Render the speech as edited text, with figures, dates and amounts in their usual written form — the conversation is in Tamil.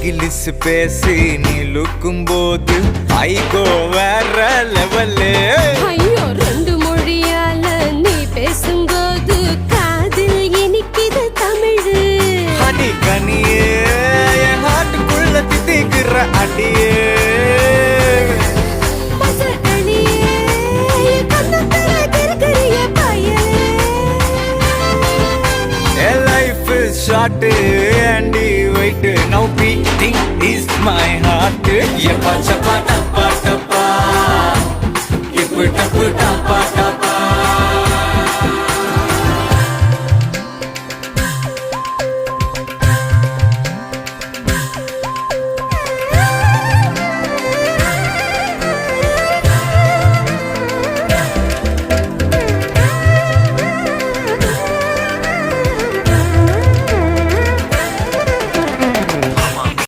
இங்கிலீஷ் பேசி நீ லுக்கும் போது ஐகோ வேற லெவலு. ஐயோ ரெண்டு மொழியால நீ பேசும்போது காதில் இனிக்குது தமிழு. ஹனி கனியே என் ஹார்ட்டுக்குள்ள தித்திக்கிற அடியே. Short and wait, now beating is my heart. Ye pa chapa tapa tapa, ye pa tapa tapa tapa.